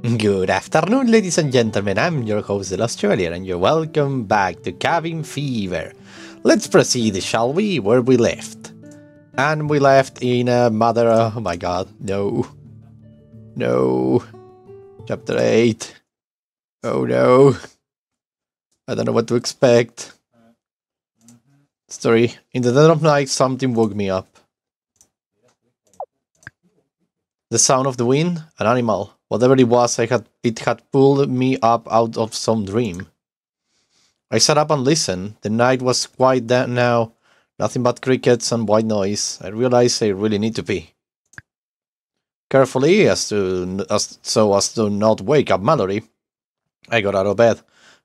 Good afternoon, ladies and gentlemen. I'm your host, The Lost Chevalier, and you're welcome back to Cabin Fever. Let's proceed, shall we? Where we left. And we left in a mother... Oh my god, no. No. Chapter 8. Oh no. I don't know what to expect. Story. In the dead of night, something woke me up. The sound of the wind? An animal. Whatever it was, it had pulled me up out of some dream. I sat up and listened. The night was quiet now. Nothing but crickets and white noise. I realized I really need to pee. Carefully, so as to not wake up Mallory, I got out of bed.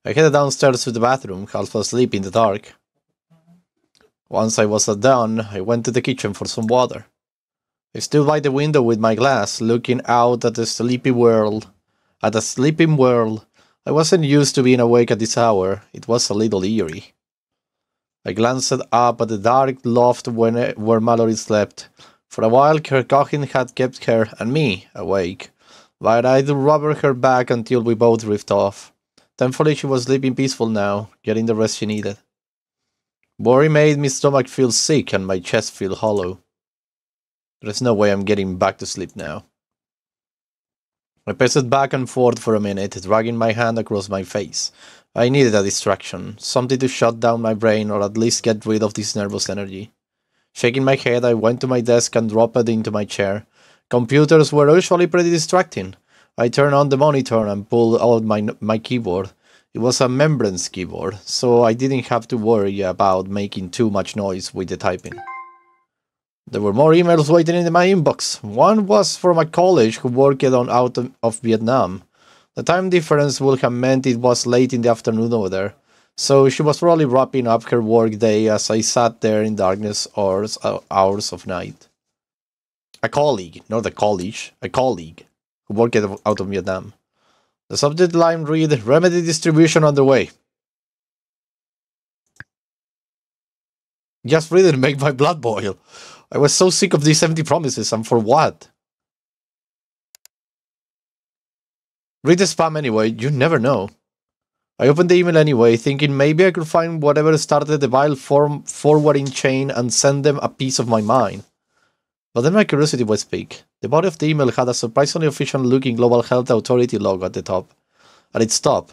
I headed downstairs to the bathroom, half asleep in the dark. Once I was done, I went to the kitchen for some water. I stood by the window with my glass, looking out at the sleeping world. I wasn't used to being awake at this hour. It was a little eerie. I glanced up at the dark loft where Mallory slept. For a while, her coughing had kept her and me awake, but I'd rubber her back until we both drifted off. Thankfully, she was sleeping peaceful now, getting the rest she needed. Worry made my stomach feel sick and my chest feel hollow. There's no way I'm getting back to sleep now. I paced back and forth for a minute, dragging my hand across my face. I needed a distraction, something to shut down my brain or at least get rid of this nervous energy. Shaking my head, I went to my desk and dropped it into my chair. Computers were usually pretty distracting. I turned on the monitor and pulled out my keyboard. It was a membrane keyboard, so I didn't have to worry about making too much noise with the typing. There were more emails waiting in my inbox. One was from a college who worked out of Vietnam. The time difference would have meant it was late in the afternoon over there, so she was probably wrapping up her work day as I sat there in darkness hours of night. A colleague, not a college, a colleague, who worked out of Vietnam. The subject line read, "Remedy distribution underway." Just read it and make my blood boil. I was so sick of these empty promises, and for what? Read the spam anyway, you never know. I opened the email anyway, thinking maybe I could find whatever started the vile forwarding chain and send them a piece of my mind. But then my curiosity was piqued. The body of the email had a surprisingly official-looking Global Health Authority logo at the top. At its top.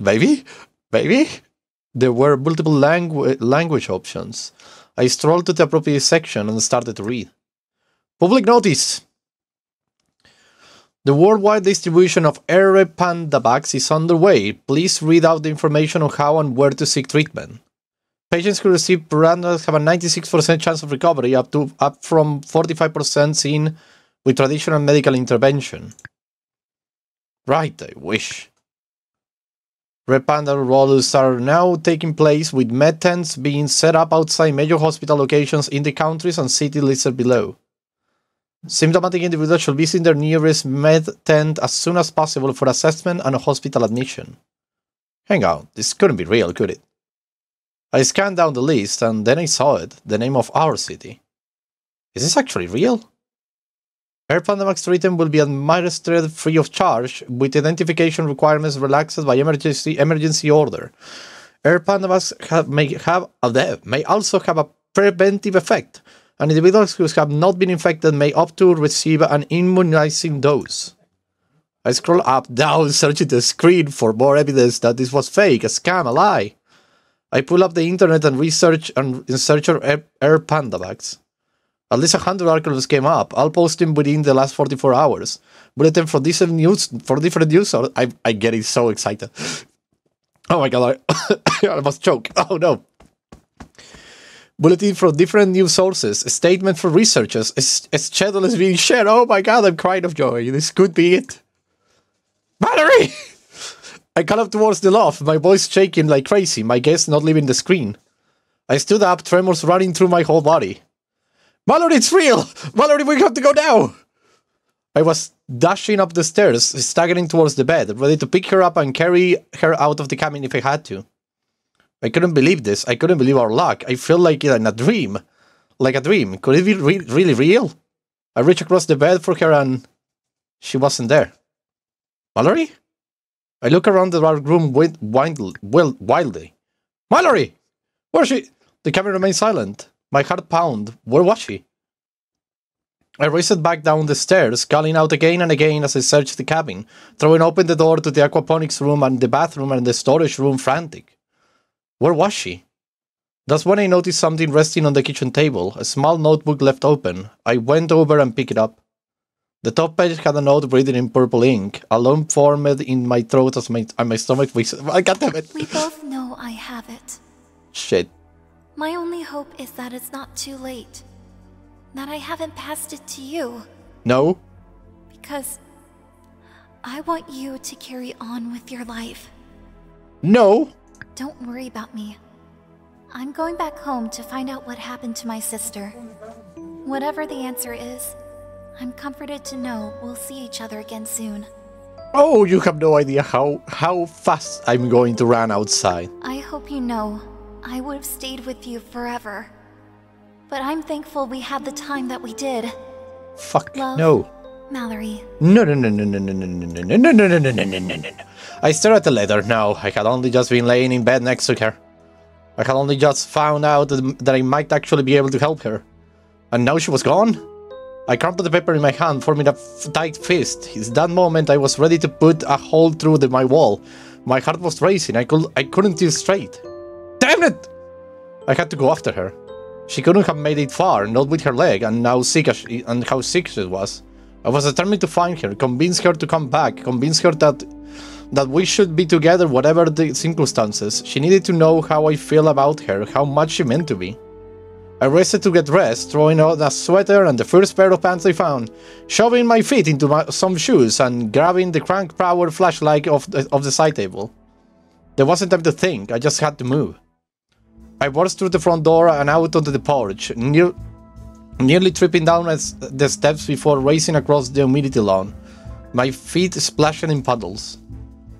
Baby? There were multiple language options. I strolled to the appropriate section and started to read. Public notice! The worldwide distribution of Pandavax is underway. Please read out the information on how and where to seek treatment. Patients who receive Pirandavax have a 96% chance of recovery, up from 45% seen with traditional medical intervention. Right, I wish. Repanda rollouts are now taking place, with med tents being set up outside major hospital locations in the countries and cities listed below. Symptomatic individuals should visit their nearest med tent as soon as possible for assessment and hospital admission. Hang on, this couldn't be real, could it? I scanned down the list and then I saw it, the name of our city. Is this actually real? Pandavax treatment will be administered free of charge, with identification requirements relaxed by emergency order. Pandavax may also have a preventive effect, and individuals who have not been infected may opt to receive an immunizing dose. I scroll up, down, searching the screen for more evidence that this was fake, a scam, a lie. I pull up the internet and research in search of Pandavax. At least 100 articles came up. I'll post them within the last 44 hours. Bulletin for different news. I'm getting so excited. Oh my god, I must choke. Oh no. Bulletin from different news sources. A statement from researchers. A schedule is being shared. Oh my god, I'm crying of joy. This could be it. Valerie! I cut up towards the loft, my voice shaking like crazy, my gaze not leaving the screen. I stood up, tremors running through my whole body. Mallory, it's real! Mallory, we have to go now! I was dashing up the stairs, staggering towards the bed, ready to pick her up and carry her out of the cabin if I had to. I couldn't believe this. I couldn't believe our luck. I felt like in a dream. Like a dream. Could it be really real? I reached across the bed for her and she wasn't there. Mallory? I look around the dark room wildly. Mallory! Where's she? The cabin remains silent. My heart pound. Where was she? I raced back down the stairs, calling out again and again as I searched the cabin, throwing open the door to the aquaponics room and the bathroom and the storage room frantic. Where was she? That's when I noticed something resting on the kitchen table, a small notebook left open. I went over and picked it up. The top page had a note written in purple ink. A lump formed in my throat as my stomach whistled. I got it. We both know I have it. Shit. My only hope is that it's not too late. That I haven't passed it to you. No? Because I want you to carry on with your life. No? Don't worry about me. I'm going back home to find out what happened to my sister. Whatever the answer is, I'm comforted to know we'll see each other again soon. Oh, you have no idea how fast I'm going to run outside. I hope you know I would have stayed with you forever. But I'm thankful we had the time that we did. Fuck, Love, no. Mallory. No. I stare at the letter now. I had only just been laying in bed next to her. I had only just found out that I might actually be able to help her. And now she was gone? I crumpled the paper in my hand, forming a tight fist. In that moment, I was ready to put a hole through my wall. My heart was racing. I couldn't see straight. Damn it! I had to go after her. She couldn't have made it far, not with her leg, and how sick she was. I was determined to find her, convince her to come back, convince her that we should be together whatever the circumstances. She needed to know how I feel about her, how much she meant to me. I raced to get dressed, throwing on a sweater and the first pair of pants I found, shoving my feet into some shoes and grabbing the crank power flashlight of the side table. There wasn't time to think, I just had to move. I burst through the front door and out onto the porch, nearly tripping down the steps before racing across the humidity lawn, my feet splashing in puddles.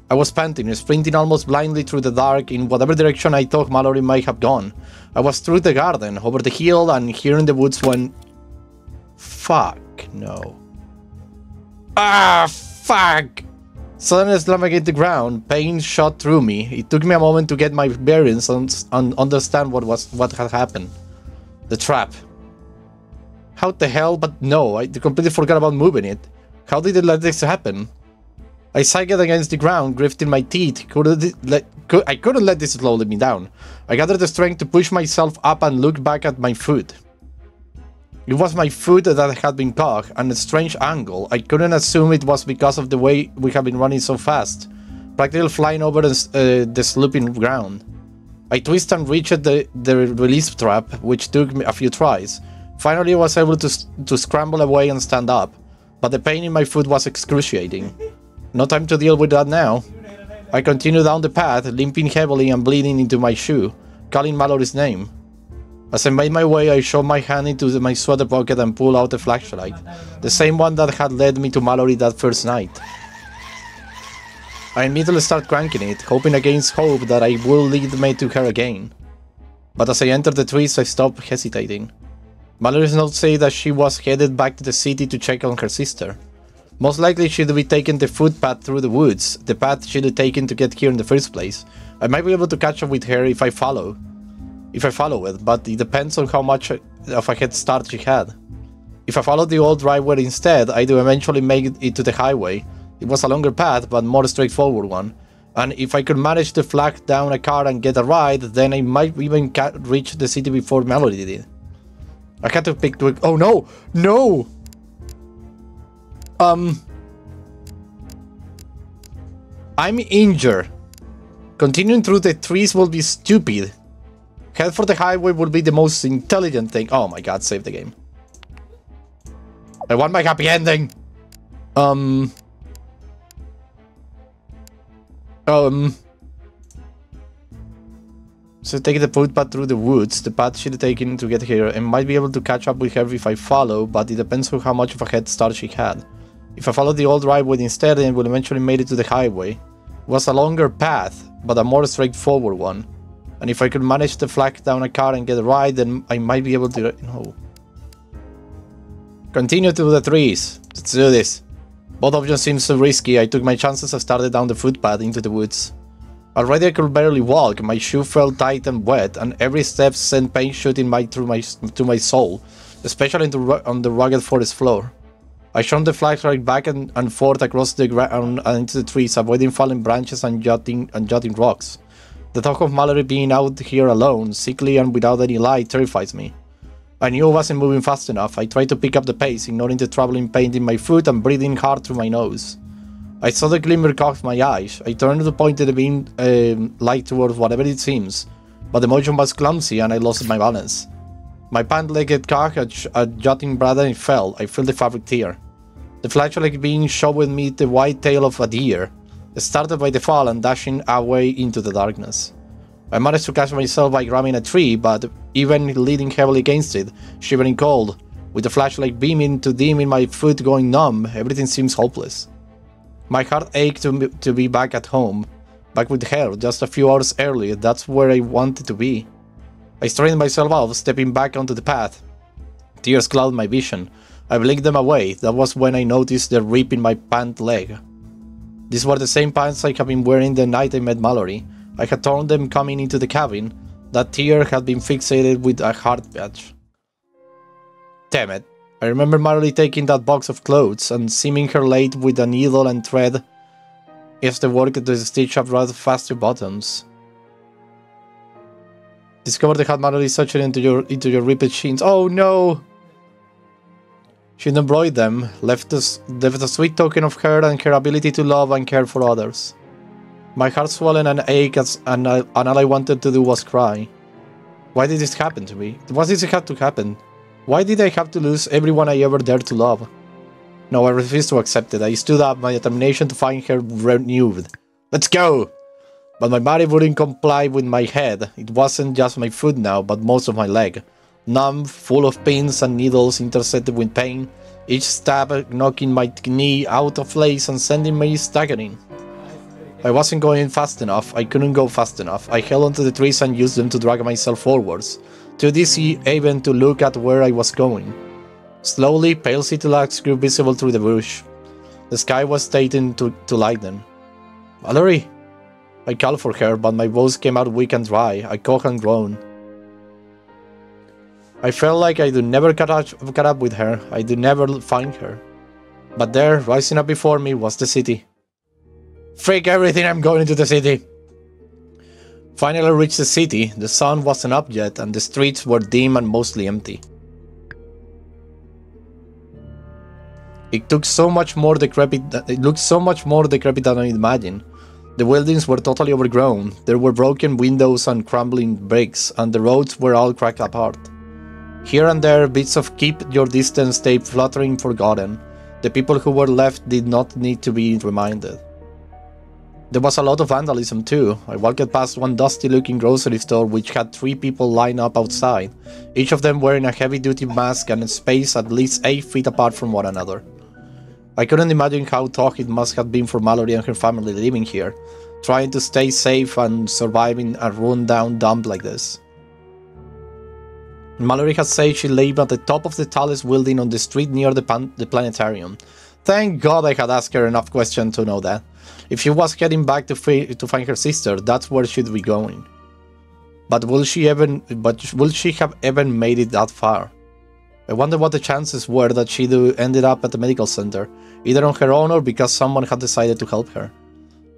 I was panting, sprinting almost blindly through the dark in whatever direction I thought Mallory might have gone. I was through the garden, over the hill, and here in the woods when... Fuck, no. Ah, fuck! Suddenly slamming against the ground, pain shot through me. It took me a moment to get my bearings and understand what had happened. The trap. How the hell? But no, I completely forgot about moving it. How did it let this happen? I sagged against the ground, gritting my teeth. I couldn't let this slow me down. I gathered the strength to push myself up and look back at my foot. It was my foot that had been caught, and a strange angle. I couldn't assume it was because of the way we have been running so fast, practically flying over the sloping ground. I twisted and reached the release trap, which took me a few tries. Finally, I was able to scramble away and stand up, but the pain in my foot was excruciating. No time to deal with that now. I continued down the path, limping heavily and bleeding into my shoe, calling Mallory's name. As I made my way, I shoved my hand into my sweater pocket and pulled out a flashlight, the same one that had led me to Mallory that first night. I immediately started cranking it, hoping against hope that I would lead me to her again. But as I entered the trees, I stopped hesitating. Mallory's note said that she was headed back to the city to check on her sister. Most likely she'd be taking the footpath through the woods, the path she'd taken to get here in the first place. I might be able to catch up with her if I follow it, but it depends on how much of a head start she had. If I followed the old driveway instead, I'd eventually make it to the highway. It was a longer path, but more straightforward one. And if I could manage to flag down a car and get a ride, then I might even reach the city before Melody did. I had to pick... Oh no! No! I'm injured. Continuing through the trees will be stupid. Head for the highway would be the most intelligent thing. Oh my god, save the game. I want my happy ending. So take the footpath through the woods, the path she'd taken to get here, and might be able to catch up with her if I follow, but it depends on how much of a head start she had. If I followed the old driveway instead, then it would eventually made it to the highway. It was a longer path, but a more straightforward one. And if I could manage to flag down a car and get a ride, then I might be able to... No. Continue through the trees. Let's do this. Both options seemed so risky, I took my chances and started down the footpath into the woods. Already I could barely walk, my shoe felt tight and wet, and every step sent pain shooting to my soul, especially on the rugged forest floor. I shone the flashlight back and forth across the ground and into the trees, avoiding falling branches and jutting rocks. The thought of Mallory being out here alone, sickly and without any light, terrifies me. I knew I wasn't moving fast enough. I tried to pick up the pace, ignoring the troubling pain in my foot and breathing hard through my nose. I saw the glimmer caught my eyes. I turned to point the beam light towards whatever it seems, but the motion was clumsy and I lost my balance. My pant-legged caught a jutting brother and fell. I felt the fabric tear. The flashlight beam showed me the white tail of a deer, started by the fall and dashing away into the darkness. I managed to catch myself by grabbing a tree, but even leaning heavily against it, shivering cold, with the flashlight beaming to dim in my foot going numb, everything seems hopeless. My heart ached to be back at home, back with her, just a few hours earlier. That's where I wanted to be. I straightened myself up, stepping back onto the path. Tears clouded my vision. I blinked them away. That was when I noticed the rip in my pant leg. These were the same pants I had been wearing the night I met Mallory. I had torn them coming into the cabin. That tear had been fixated with a hard patch. Damn it. I remember Mallory taking that box of clothes and seeming her laid with a needle and thread as the work to stitch up rather faster bottoms. Discovered they had Mallory sutured into your ripped jeans. Oh no! She embroidered them, left a sweet token of her and her ability to love and care for others. My heart swollen and ached, and all I wanted to do was cry. Why did this happen to me? Why did it have to happen? Why did I have to lose everyone I ever dared to love? No, I refused to accept it. I stood up, my determination to find her renewed. Let's go! But my body wouldn't comply with my head. It wasn't just my foot now, but most of my leg. Numb, full of pins and needles intersected with pain, each stab knocking my knee out of place and sending me staggering. I wasn't going fast enough. I couldn't go fast enough. I held onto the trees and used them to drag myself forwards, too dizzy even to look at where I was going. Slowly, pale city lights grew visible through the bush. The sky was starting to lighten. Mallory! I called for her, but my voice came out weak and dry. I coughed and groaned. I felt like I would never catch up with her. I would never find her. But there, rising up before me, was the city. Freak everything, I'm going to the city! Finally I reached the city. The sun wasn't up yet, and the streets were dim and mostly empty. It looked so much more decrepit than I imagined. The buildings were totally overgrown. There were broken windows and crumbling bricks, and the roads were all cracked apart. Here and there, bits of keep your distance stayed fluttering forgotten. The people who were left did not need to be reminded. There was a lot of vandalism too. I walked past one dusty-looking grocery store which had 3 people lined up outside, each of them wearing a heavy-duty mask and spaced at least 8 feet apart from one another. I couldn't imagine how tough it must have been for Mallory and her family living here, trying to stay safe and surviving a run-down dump like this. Mallory had said she lived at the top of the tallest building on the street near the planetarium. Thank God I had asked her enough questions to know that. If she was heading back to find her sister, that's where she'd be going. But will she have even made it that far? I wonder what the chances were that she'd ended up at the medical center, either on her own or because someone had decided to help her.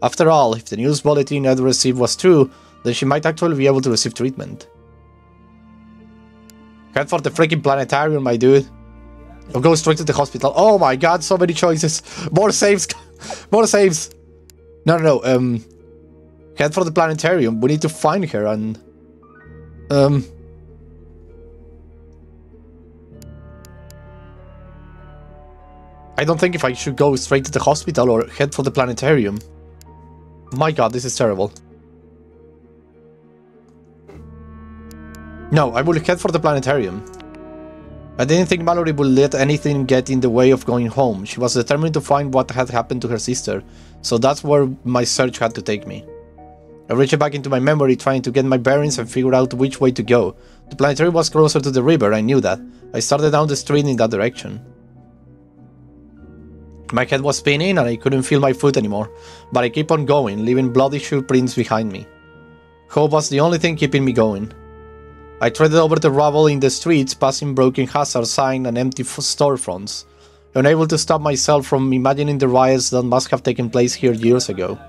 After all, if the news bulletin I'd received was true, then she might actually be able to receive treatment. Head for the freaking planetarium, my dude. Or go straight to the hospital. Oh my god, so many choices. More saves. More saves. No. Head for the planetarium. We need to find her and... I don't think if I should go straight to the hospital or head for the planetarium. My god, this is terrible. No, I will head for the planetarium. I didn't think Mallory would let anything get in the way of going home. She was determined to find what had happened to her sister, so that's where my search had to take me. I reached back into my memory trying to get my bearings and figure out which way to go. The planetarium was closer to the river, I knew that. I started down the street in that direction. My head was spinning and I couldn't feel my foot anymore, but I kept on going, leaving bloody shoe prints behind me. Hope was the only thing keeping me going. I treaded over the rubble in the streets, passing broken hazard signs and empty storefronts, unable to stop myself from imagining the riots that must have taken place here years ago.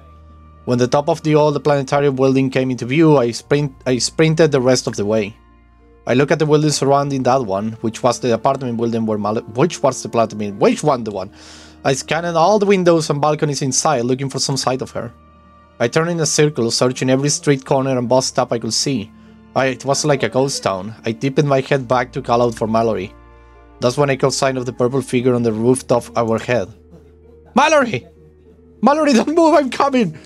When the top of the old planetarium building came into view, I sprinted the rest of the way. I looked at the building surrounding that one, which was the apartment building where which one the one? I scanned all the windows and balconies inside, looking for some sight of her. I turned in a circle, searching every street corner and bus stop I could see. It was like a ghost town. I tipped my head back to call out for Mallory. That's when I caught sight of the purple figure on the rooftop overhead. Mallory! Mallory, don't move, I'm coming!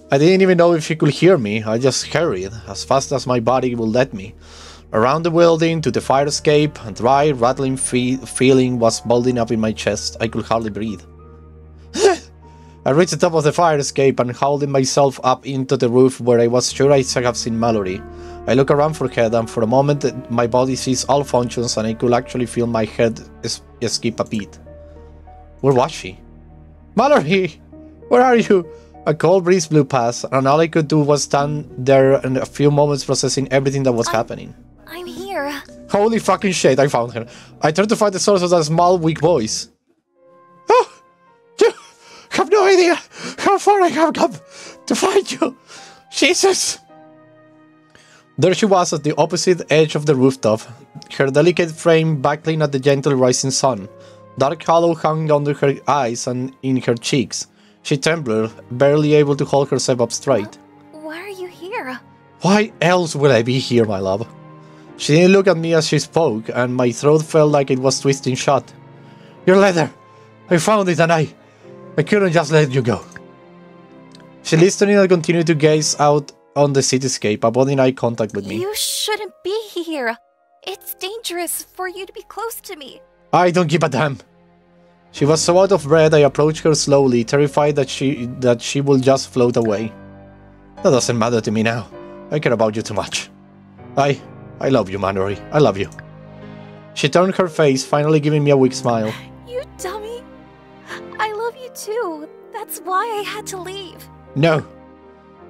I didn't even know if she could hear me. I just hurried, as fast as my body would let me. Around the building, to the fire escape, a dry, rattling feeling was building up in my chest. I could hardly breathe. I reached the top of the fire escape and holding myself up into the roof where I was sure I should have seen Mallory. I look around for her and for a moment my body ceased all functions and I could actually feel my head skip a beat. Where was she? Mallory! Where are you? A cold breeze blew past and all I could do was stand there in a few moments processing everything that was happening. I'm here. Holy fucking shit, I found her. I tried to find the source of that small, weak voice. Oh! You have no idea how far I have come to find you! Jesus! There she was at the opposite edge of the rooftop, her delicate frame backlit at the gentle rising sun. Dark hollow hung under her eyes and in her cheeks. She trembled, barely able to hold herself up straight. Why are you here? Why else would I be here, my love? She didn't look at me as she spoke, and my throat felt like it was twisting shut. Your letter! I found it and I couldn't just let you go. She listened and continued to gaze out on the cityscape, avoiding eye contact with me. You shouldn't be here. It's dangerous for you to be close to me. I don't give a damn. She was so out of breath I approached her slowly, terrified that she will just float away. That doesn't matter to me now. I care about you too much. I love you, Mallory. I love you. She turned her face, finally giving me a weak smile. You dummy. I love you too. That's why I had to leave. No.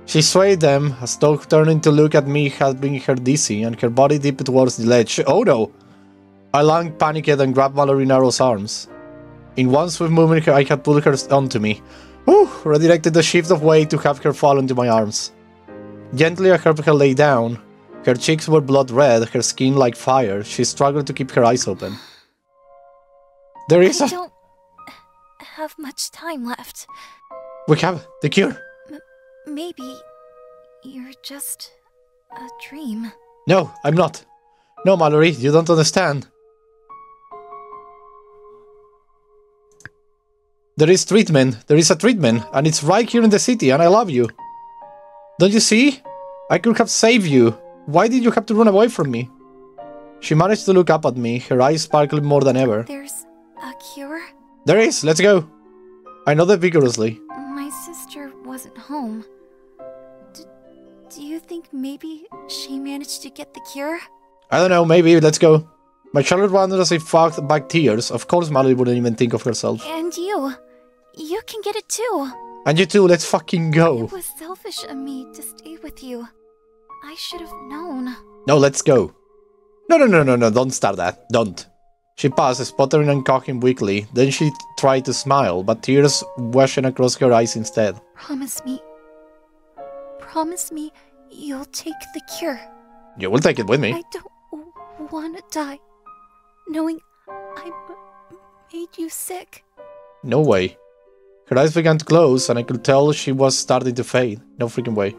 She swayed them, as though turning to look at me had been her dizzy, and her body dipped towards the ledge. Oh no! I lunged, panicked, and grabbed Mallory in Arrow's arms. In one swift movement, I had pulled her onto me. Redirected the shift of weight to have her fall into my arms. Gently, I helped her lay down. Her cheeks were blood red, her skin like fire. She struggled to keep her eyes open. I don't have much time left. We have the cure. Maybe you're just a dream. No, I'm not. No, Mallory, you don't understand. There is treatment. There is a treatment, and it's right here in the city, and I love you. Don't you see? I could have saved you. Why did you have to run away from me? She managed to look up at me, her eyes sparkling more than ever. There's a cure? There is, let's go. I nodded vigorously. My sister wasn't home. Do you think maybe she managed to get the cure? I don't know, maybe, let's go. My Charlotte wandered as I fought back tears. Of course Mallory wouldn't even think of herself. And you. You can get it too. And you too, let's fucking go. It was selfish of me to stay with you. I should have known. No, let's go. No, don't start that. Don't. She paused, sputtering and coughing weakly. Then she tried to smile, but tears washing across her eyes instead. Promise me you'll take the cure. You will take it with me. I don't want to die, knowing I made you sick. No way. Her eyes began to close, and I could tell she was starting to fade. No freaking way.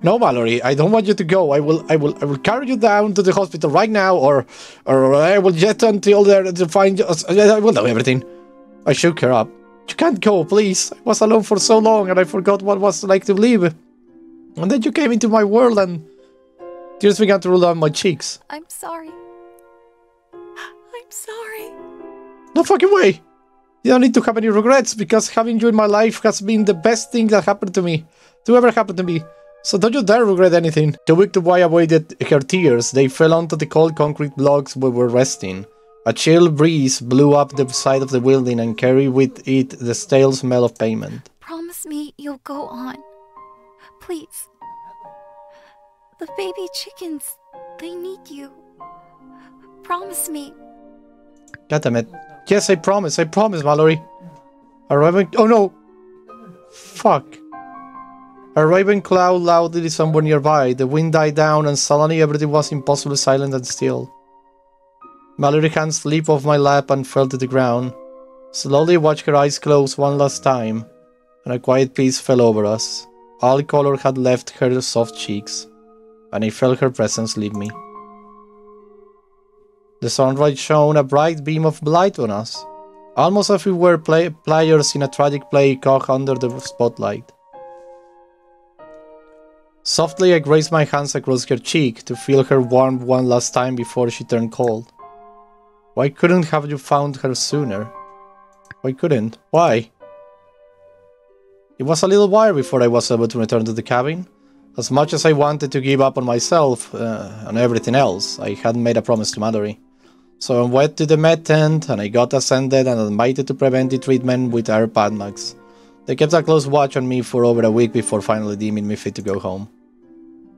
No, Mallory, I don't want you to go. I will carry you down to the hospital right now, or I will jet until there to find you. I will know everything. I shook her up. You can't go, please. I was alone for so long, and I forgot what it was like to live. And then you came into my world, and tears began to roll down my cheeks. I'm sorry. I'm sorry. No fucking way. You don't need to have any regrets, because having you in my life has been the best thing that happened to me. To ever happen to me. So don't you dare regret anything. The weak boy avoided her tears. They fell onto the cold concrete blocks we were resting. A chill breeze blew up the side of the building and carried with it the stale smell of pavement. Promise me you'll go on. Please. The baby chickens, they need you. Promise me. God damn it. Yes, I promise, Mallory. Oh no! Fuck. A raven cloud loudly somewhere nearby. The wind died down and suddenly everything was impossibly silent and still. Mallory's hands slipped off my lap and fell to the ground. Slowly watched her eyes close one last time, and a quiet peace fell over us. All color had left her soft cheeks, and I felt her presence leave me. The sunrise shone a bright beam of light on us, almost as if we were players in a tragic play caught under the spotlight. Softly I raised my hands across her cheek to feel her warmth one last time before she turned cold. Why couldn't have you found her sooner? Why couldn't? Why? It was a little while before I was able to return to the cabin. As much as I wanted to give up on myself and everything else, I had made a promise to Mallory. So I went to the med tent and I got ascended and admitted to preventive treatment with air padmax. They kept a close watch on me for over a week before finally deeming me fit to go home.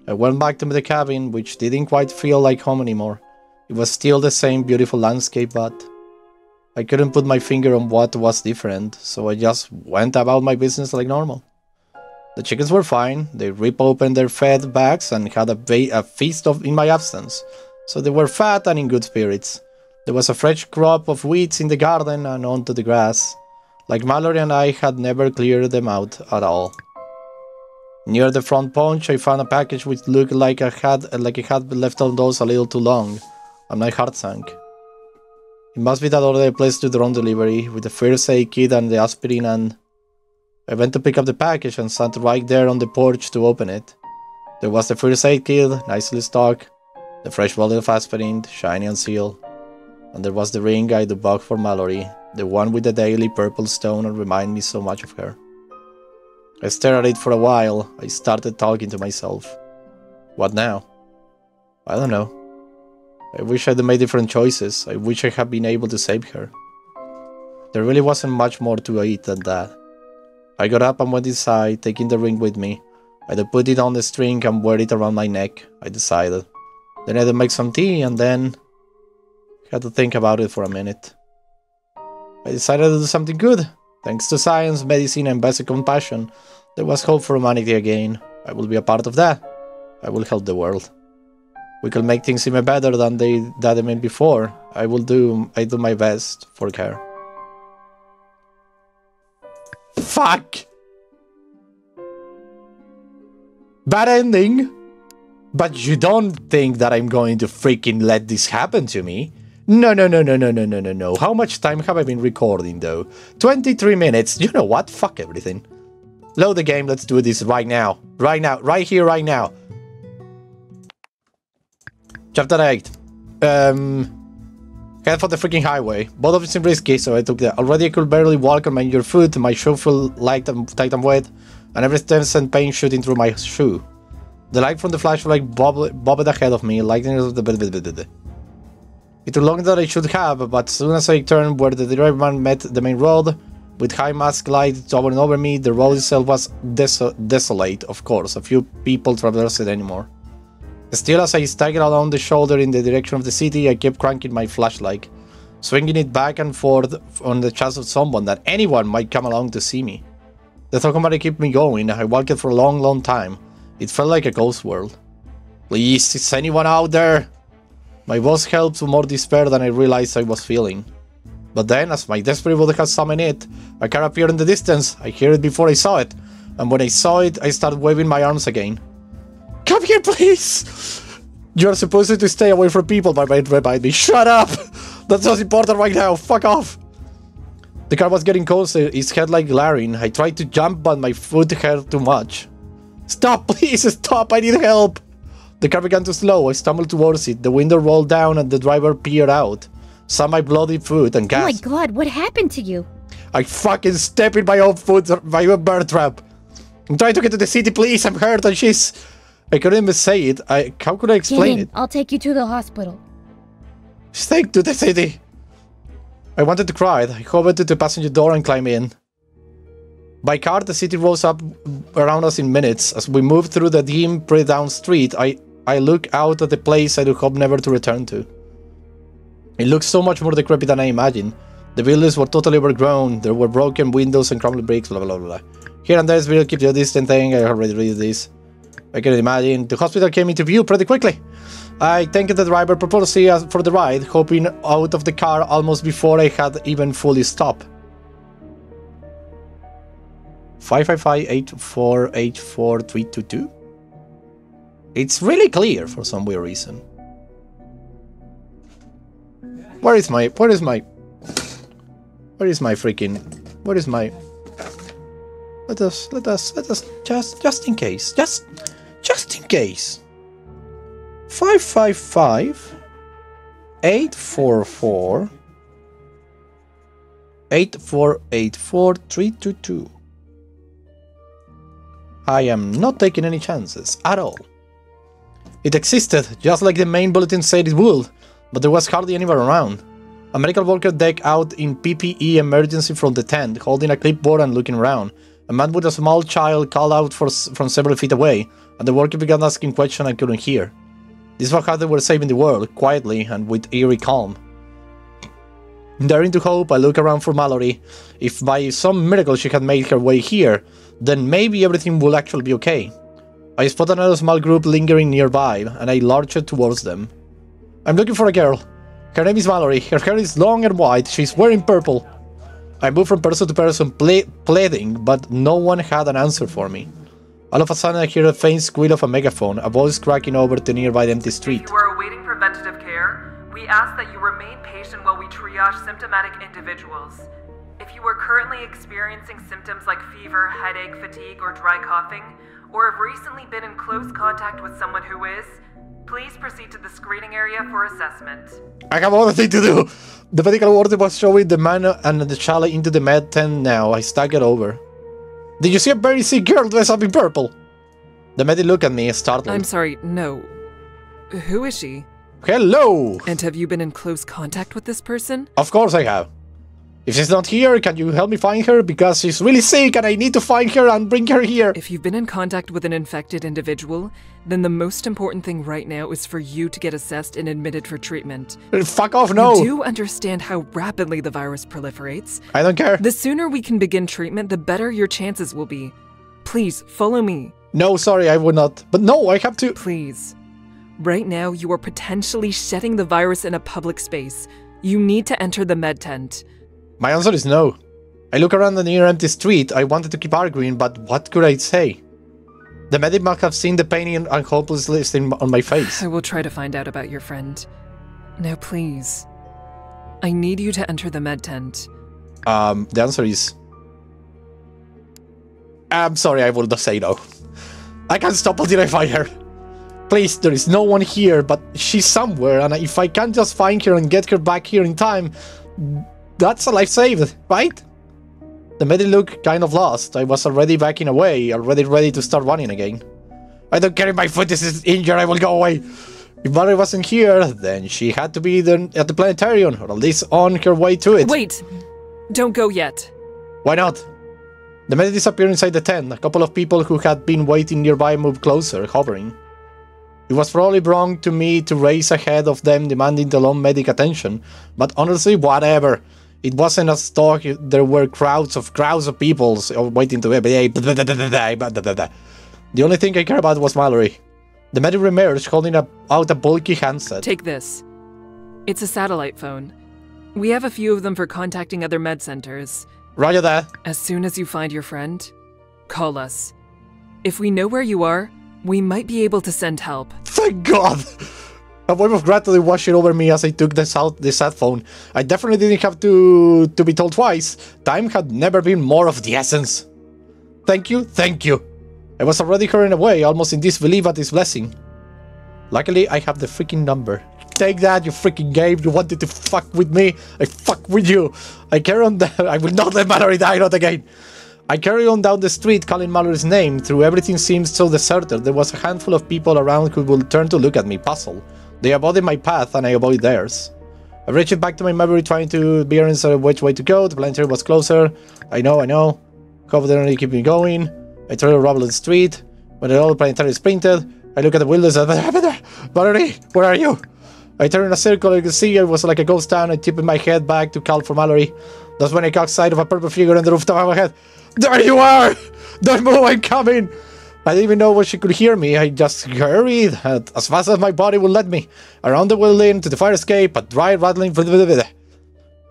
I went back to the cabin, which didn't quite feel like home anymore. It was still the same beautiful landscape, but I couldn't put my finger on what was different, so I just went about my business like normal. The chickens were fine. They ripped open their fed bags and had a feast in my absence, so they were fat and in good spirits. There was a fresh crop of weeds in the garden and onto the grass. Like Mallory and I had never cleared them out at all. Near the front porch, I found a package which looked like it had been left outdoors a little too long, and my heart sank. It must be that other place to their own delivery, with the first aid kit and the aspirin, and I went to pick up the package and sat right there on the porch to open it. There was the first aid kit, nicely stocked, the fresh bottle of aspirin, shiny and sealed, and there was the ring I had bought for Mallory, the one with the daily purple stone and remind me so much of her. I stared at it for a while. I started talking to myself. What now? I don't know. I wish I'd made different choices. I wish I had been able to save her. There really wasn't much more to it than that. I got up and went inside, taking the ring with me. I'd put it on the string and wear it around my neck, I decided. Then I'd make some tea and then I had to think about it for a minute. I decided to do something good. Thanks to science, medicine, and basic compassion, there was hope for humanity again. I will be a part of that. I will help the world. We can make things even better than they made before. I do my best for her. Fuck! Bad ending. But you don't think that I'm going to freaking let this happen to me? No. How much time have I been recording, though? 23 minutes. You know what? Fuck everything. Load the game. Let's do this right now. Right now. Right here, right now. Chapter 8. Head for the freaking highway. Both of it's risky, so I took that. Already I could barely walk on my injured foot. My shoe felt light and wet, and every step sent pain shooting through my shoe. The light from the flashlight bobbed ahead of me, lighting the... It took longer than I should have, but as soon as I turned where the driver met the main road, with high mask lights towering over me, the road itself was desolate, of course. A few people traversed it anymore. Still, as I staggered along the shoulder in the direction of the city, I kept cranking my flashlight, swinging it back and forth on the chance of anyone might come along to see me. The thought company kept me going. I walked for a long time. It felt like a ghost world. Please, is anyone out there? My voice helped to more despair than I realized I was feeling. But then, as my desperate body had summoned it, a car appeared in the distance. I heard it before I saw it, and when I saw it, I started waving my arms again. Come here, please! You're supposed to stay away from people, my mind reminded me. Shut up! That's not important right now, fuck off! The car was getting closer, its headlight glaring. I tried to jump, but my foot hurt too much. Stop, please, stop, I need help! The car began to slow. I stumbled towards it. The window rolled down and the driver peered out. Saw my bloody foot and gasped. Oh my god, what happened to you? I fucking stepped in my own foot, my own bear trap. I'm trying to get to the city, please. I'm hurt and she's... I couldn't even say it. How could I explain it? I'll take you to the hospital. Stay to the city. I wanted to cry. I hovered to the passenger door and climbed in. By car, the city rose up around us in minutes. As we moved through the dim, pre-down street, I looked out at the place I would hope never to return to. It looked so much more decrepit than I imagined. The buildings were totally overgrown. There were broken windows and crumbling bricks, blah blah blah blah. Here and there, this will keep you a distant thing. I already read this. I can imagine. The hospital came into view pretty quickly. I thanked the driver profusely for the ride, hopping out of the car almost before I had even fully stopped. 555-8484-322? It's really clear for some weird reason. Where is my let us just in case. Just in case. 555-844-8484-322. I am not taking any chances at all. It existed, just like the main bulletin said it would, but there was hardly anyone around. A medical worker decked out in PPE emergency from the tent, holding a clipboard and looking around. A man with a small child called out from several feet away, and the worker began asking questions I couldn't hear. This was how they were saving the world, quietly and with eerie calm. Daring to hope, I looked around for Mallory. If by some miracle she had made her way here, then maybe everything would actually be okay. I spotted another small group lingering nearby, and I lurched towards them. I'm looking for a girl. Her name is Mallory. Her hair is long and white. She's wearing purple. I moved from person to person, pleading, but no one had an answer for me. All of a sudden, I hear a faint squeal of a megaphone, a voice cracking over the nearby empty street. If you are awaiting preventative care, we ask that you remain patient while we triage symptomatic individuals. If you are currently experiencing symptoms like fever, headache, fatigue, or dry coughing, or have recently been in close contact with someone who is, please proceed to the screening area for assessment. I have other thing to do. The medical ward was showing the man and the child into the med tent now. I staggered over. Did you see a very sick girl dressed up in purple? The medic looked at me, startled. I'm sorry, no. Who is she? Hello! And have you been in close contact with this person? Of course I have. If she's not here, can you help me find her? Because she's really sick and I need to find her and bring her here. If you've been in contact with an infected individual, then the most important thing right now is for you to get assessed and admitted for treatment. Fuck off, no! You do understand how rapidly the virus proliferates. I don't care. The sooner we can begin treatment, the better your chances will be. Please, follow me. No, sorry, I would not. But no, I have to... Please. Right now, you are potentially shedding the virus in a public space. You need to enter the med tent. My answer is no. I look around the near empty street. I wanted to keep arguing, but what could I say? The medic must have seen the pain and hopelessness on my face. I will try to find out about your friend. Now please. I need you to enter the med tent. The answer is... I'm sorry, I will not say no. I can't stop until I find her. Please, there is no one here, but she's somewhere, and if I can't just find her and get her back here in time... That's a life saved, right? The medic looked kind of lost. I was already backing away, already ready to start running again. I don't care if my foot is injured, I will go away. If Mallory wasn't here, then she had to be at the planetarium, or at least on her way to it. Wait! Don't go yet. Why not? The medic disappeared inside the tent. A couple of people who had been waiting nearby moved closer, hovering. It was probably wrong to me to race ahead of them demanding the long medic attention, but honestly, whatever. It wasn't a stalk, there were crowds of people waiting to... The only thing I cared about was Mallory. The medic emerged, holding out a bulky handset. Take this. It's a satellite phone. We have a few of them for contacting other med centers. Roger that. As soon as you find your friend, call us. If we know where you are, we might be able to send help. Thank God! A wave of gratitude washed over me as I took the sat phone. I definitely didn't have to be told twice. Time had never been more of the essence. Thank you, thank you. I was already hurrying away, almost in disbelief at this blessing. Luckily, I have the freaking number. Take that, you freaking game. You wanted to fuck with me. I fuck with you. I carry on I will not let Mallory die, not again. I carry on down the street calling Mallory's name. Through everything seemed so deserted, there was a handful of people around who would turn to look at me, puzzled. They avoided my path and I avoided theirs. I reached back to my memory, trying to be answer which way to go. The planetary was closer. I know. Confidently keep me going. I try to rubble the street. When the old planetary is printed, I look at the windows and Mallory, where are you? I turn in a circle, you can see it was like a ghost town. I tip my head back to call for Mallory. That's when I caught sight of a purple figure on the rooftop of my head. There you are! Don't move, I'm coming! I didn't even know if she could hear me. I just hurried as fast as my body would let me. Around the building to the fire escape, a dry rattling.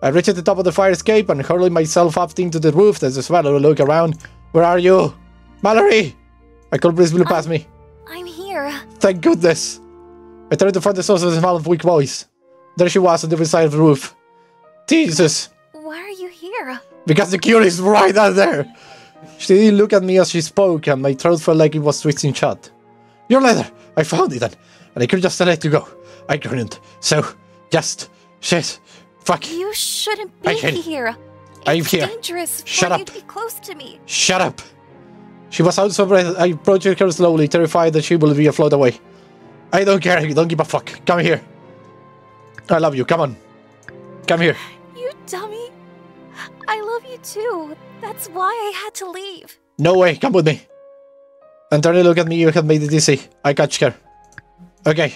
I reached the top of the fire escape and hurled myself up into the roof. There's a swallow look around. Where are you? Mallory! I called Breeze blew past me. I'm here. Thank goodness. I tried to find the source of the smell of weak voice. There she was on the other side of the roof. Jesus! Why are you here? Because the cure is right out there! She didn't look at me as she spoke, and my throat felt like it was twisting shut. Your letter! I found it, and I could just let you go. I couldn't. So, just... shit. Fuck. You shouldn't be here. I'm It's here. dangerous Shut for up. you to be close to me. Shut up! She was out of breath. I approached her slowly, terrified that she will be afloat away. I don't care. You don't give a fuck. Come here. I love you. Come on. Come here. You dummy. I love you too. That's why I had to leave. No way. Come with me. And turn and look at me. You have made it easy. I catch her. Okay.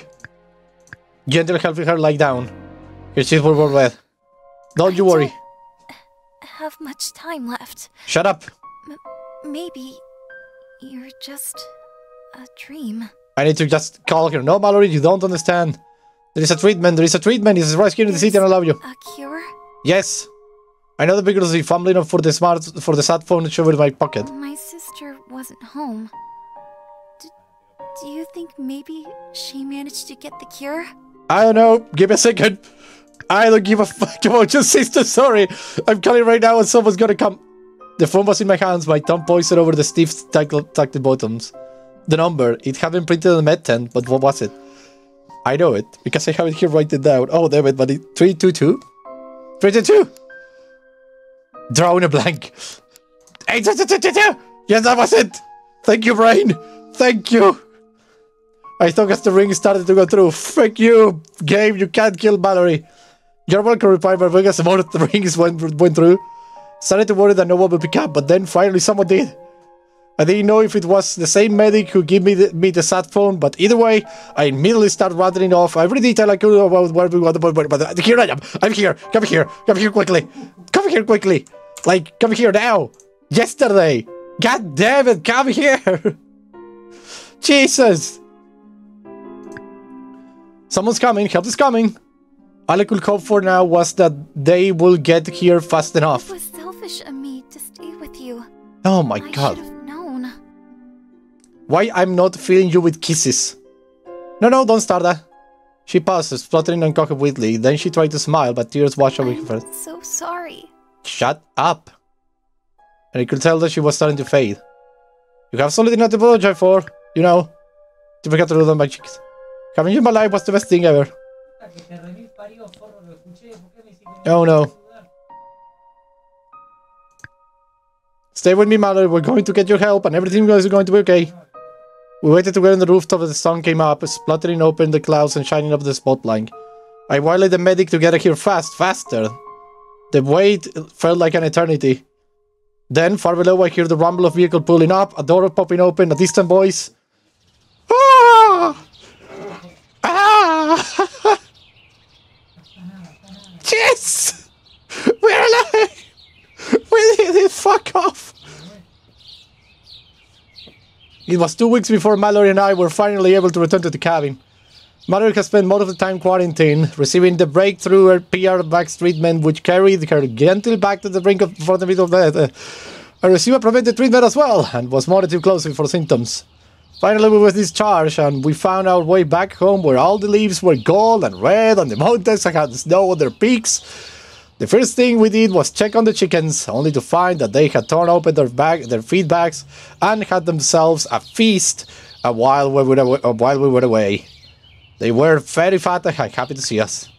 Gently helping her lie down. Her cheeks were bed. Don't you worry. Have much time left. Shut up. Maybe you're just a dream. I need to just call her. No, Mallory, you don't understand. There is a treatment. There is a treatment. It's right here in the city, and I love you. A cure? Yes. I know the because if I'm enough for the sat phone to shove it in my pocket. My sister wasn't home. Do you think maybe she managed to get the cure? I don't know. Give me a second. I don't give a fuck about your sister. Sorry. I'm calling right now and someone's gonna come. The phone was in my hands. My thumb pointed over the stiff tucked buttons. The number. It had been printed on the med tent, but what was it? I know it because I have it here written down. Oh, damn it, buddy. 322? 322! Drawing a blank. 822! Yes, that was it! Thank you, brain! Thank you! I thought as the ring started to go through. Fuck you, game, you can't kill Mallory. Your welcome, replied my ring as the moment the rings went through. Started to worry that no one would pick up, but then finally someone did. I didn't know if it was the same medic who gave me the sat phone, but either way, I immediately started rattling off every detail I could about where we were, but here I am. I'm here. Come here quickly. Come here quickly. Like, come here now. Yesterday. God damn it, come here. Jesus. Someone's coming, help is coming. All I could hope for now was that they will get here fast enough. It was selfish of me to stay with you. Oh my god. I should have known. Why I'm not feeling you with kisses? No, don't start that. She pauses, fluttering uncomfortably. Then she tried to smile, but tears washed over her face. I'm so sorry. Shut up. And I could tell that she was starting to fade. You have something not to apologize for, you know. To forget to lose on my cheeks. Having you in my life was the best thing ever. Oh no. Stay with me, Mallory. We're going to get your help and everything is going to be okay. We waited to get on the rooftop as the sun came up, spluttering open the clouds and shining up the spotlight. I wired the medic to get here faster. The wait felt like an eternity. Then, far below, I hear the rumble of vehicle pulling up, a door popping open, a distant voice. Ah! Ah! Yes! We're alive! We did it! Fuck off! It was 2 weeks before Mallory and I were finally able to return to the cabin. Mallory has spent most of the time quarantined, receiving the breakthrough her PR vax treatment, which carried her gently back to the brink of for the middle of death. I received a preventive treatment as well, and was monitored closely for symptoms. Finally, we were discharged, and we found our way back home where all the leaves were gold and red, and the mountains had snow on their peaks. The first thing we did was check on the chickens, only to find that they had torn open their feed bags and had themselves a feast while we were away. They were very fat and happy to see us.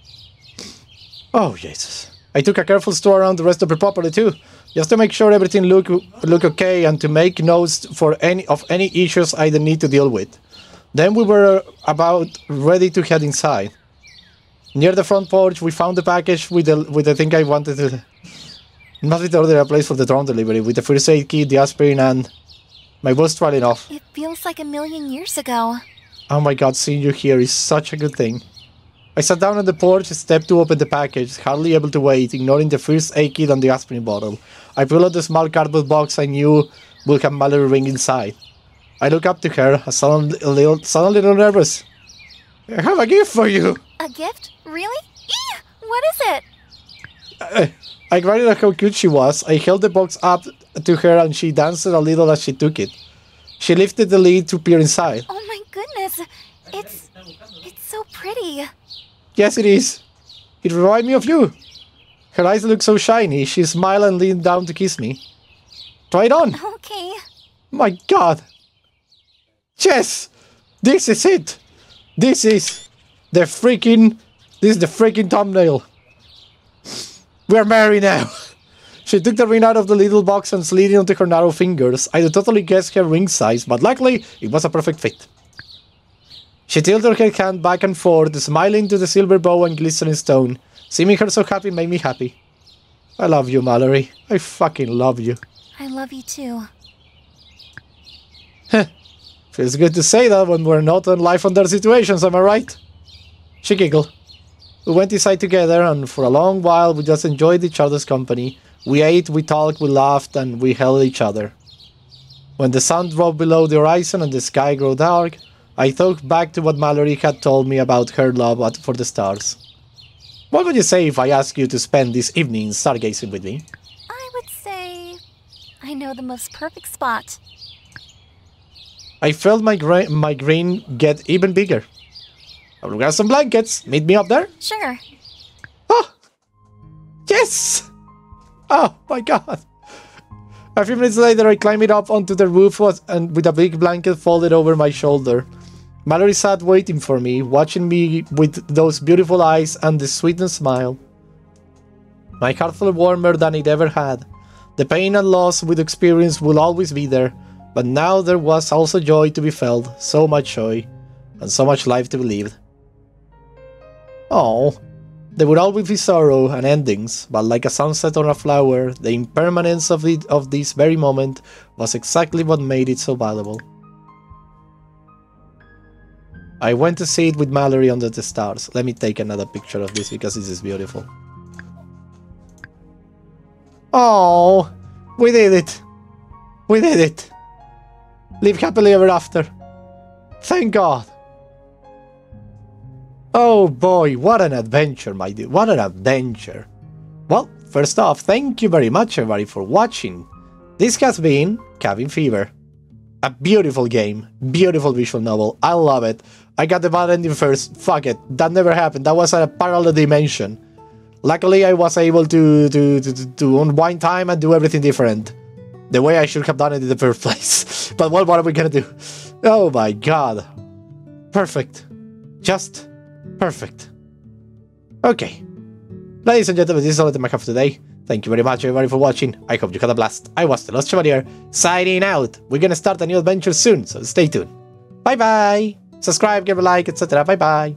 Oh, Jesus. I took a careful tour around the rest of the property too, just to make sure everything look okay and to make notes for any issues I need to deal with. Then we were about ready to head inside. Near the front porch, we found the package with the thing I wanted to... It must be the order I placed for the drone delivery, with the first aid kit, the aspirin, and... my voice trailing off. It feels like a million years ago. Oh my god, seeing you here is such a good thing. I sat down on the porch, stepped to open the package, hardly able to wait, ignoring the first aid kit and the aspirin bottle. I pulled out the small cardboard box I knew would have Mallory ring inside. I look up to her, suddenly a little nervous. I have a gift for you! A gift? Really? Eee! What is it? I cried at how cute she was. I held the box up to her and she danced a little as she took it. She lifted the lid to peer inside. Oh my goodness! It's so pretty. Yes, it is. It reminds me of you. Her eyes look so shiny. She smiled and leaned down to kiss me. Try it on. Okay. My god. Yes! This is it! This is the freaking thumbnail. We're married now. She took the ring out of the little box and slid it onto her narrow fingers. I totally guessed her ring size, but luckily it was a perfect fit. She tilted her hand back and forth, smiling to the silver bow and glistening stone. Seeing her so happy made me happy. I love you, Mallory. I fucking love you. I love you too. Feels good to say that when we're not in life and death situations, am I right? She giggled. We went inside together, and for a long while we just enjoyed each other's company. We ate, we talked, we laughed, and we held each other. When the sun dropped below the horizon and the sky grew dark, I thought back to what Mallory had told me about her love for the stars. What would you say if I asked you to spend this evening stargazing with me? I would say I know the most perfect spot. I felt my grin get even bigger. I'll grab some blankets. Meet me up there? Sure. Oh! Yes! Oh my god! A few minutes later, I climbed up onto the roof and with a big blanket folded over my shoulder. Mallory sat waiting for me, watching me with those beautiful eyes and the sweetened smile. My heart felt warmer than it ever had. The pain and loss we'd experienced will always be there, but now there was also joy to be felt, so much joy, and so much life to be lived. Oh, there would always be sorrow and endings, but like a sunset on a flower, the impermanence of this very moment was exactly what made it so valuable. I went to sit with Mallory under the stars. Let me take another picture of this because this is beautiful. Oh, we did it. We did it. Live happily ever after. Thank God. Oh boy, what an adventure, my dude. What an adventure. Well, first off, thank you very much, everybody, for watching. This has been Cabin Fever. A beautiful game. Beautiful visual novel. I love it. I got the bad ending first. Fuck it. That never happened. That was a parallel dimension. Luckily, I was able to unwind time and do everything different. The way I should have done it in the first place. But well, what are we gonna do? Oh my god. Perfect. Just perfect. Okay. Ladies and gentlemen, this is all that I have for today. Thank you very much, everybody, for watching. I hope you had a blast. I was the Lost Chevalier, signing out. We're gonna start a new adventure soon, so stay tuned. Bye-bye. Subscribe, give a like, etc. Bye-bye.